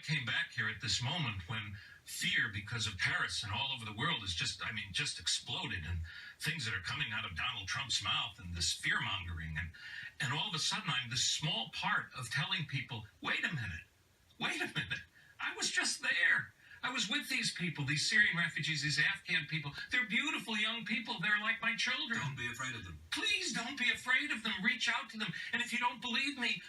came back here at this moment when fear because of Paris and all over the world is just exploded, and things that are coming out of Donald Trump's mouth and this fear mongering. And all of a sudden I'm this small part of telling people, wait a minute. I was just there. I was with these people, these Syrian refugees, these Afghan people. They're beautiful young people. They're like my children. Don't be afraid of them. Please don't be afraid of them. Reach out to them. And if you don't believe me,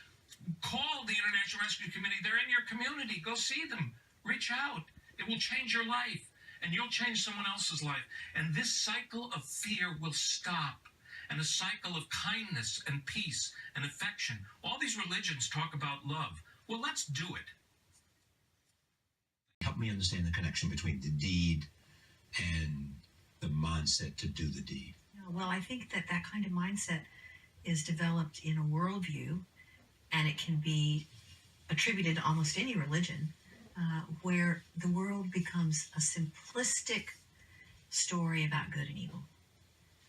call the International Rescue Committee. They're in your community. Go see them. Reach out. It will change your life, and you'll change someone else's life. And this cycle of fear will stop, and a cycle of kindness and peace and affection. All these religions talk about love. Well, let's do it. Help me understand the connection between the deed and the mindset to do the deed. Well, I think that kind of mindset is developed in a worldview, and it can be attributed to almost any religion, where the world becomes a simplistic story about good and evil.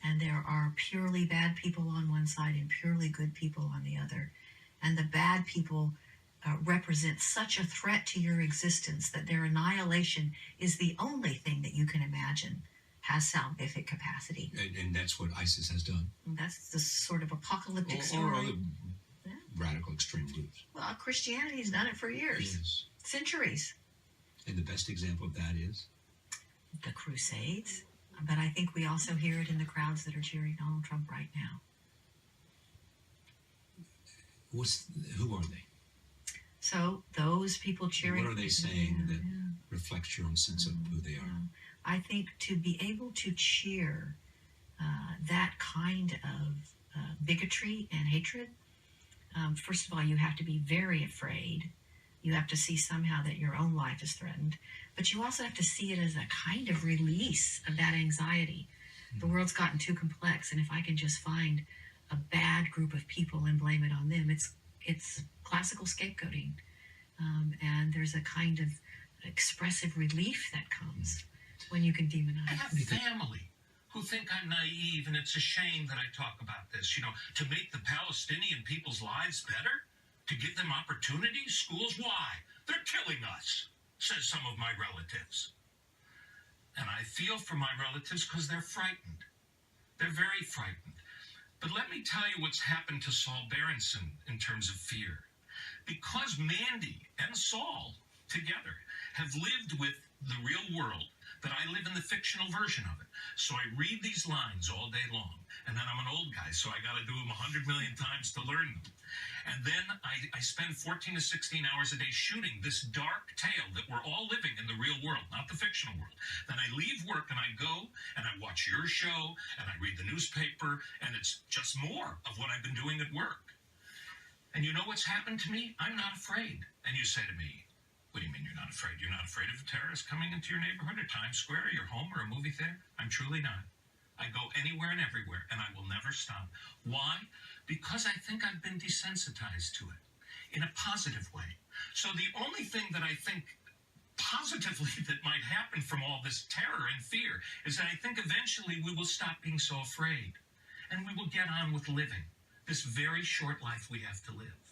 And there are purely bad people on one side and purely good people on the other. And the bad people represent such a threat to your existence that their annihilation is the only thing that you can imagine has salvific capacity. And that's what ISIS has done. And that's the sort of apocalyptic Or story. other radical extreme groups. Well, Christianity's done it for years. Yes. Centuries. And the best example of that is? The Crusades. But I think we also hear it in the crowds that are cheering Donald Trump right now. Who are they? So those people cheering... What are they saying that reflects your own sense of who they are? I think to be able to cheer that kind of bigotry and hatred, first of all, you have to be very afraid. You have to see somehow that your own life is threatened. But you also have to see it as a kind of release of that anxiety. The world's gotten too complex, and if I can just find a bad group of people and blame it on them, it's classical scapegoating. And there's a kind of expressive relief that comes when you can demonize. I have family who think I'm naive, and it's a shame that I talk about this. To make the Palestinian people's lives better, to give them opportunities, schools. Why? They're killing us, says some of my relatives. And I feel for my relatives because they're frightened. They're very frightened. But let me tell you what's happened to Saul Berenson in terms of fear. Because Mandy and Saul together have lived with the real world, but I live in the fictional version of it. So I read these lines all day long, and then I'm an old guy, so I got to do them 100 million times to learn them. And then I spend 14 to 16 hours a day shooting this dark tale that we're all living in the real world, not the fictional world. Then I leave work and I go and I watch your show and I read the newspaper, and it's just more of what I've been doing at work. And you know what's happened to me? I'm not afraid. And you say to me, what do you mean you're not afraid? You're not afraid of a terrorist coming into your neighborhood or Times Square or your home or a movie theater? I'm truly not. I go anywhere and everywhere, and I will never stop. Why? Because I think I've been desensitized to it in a positive way. So the only thing that I think positively that might happen from all this terror and fear is that I think eventually we will stop being so afraid, and we will get on with living this very short life we have to live.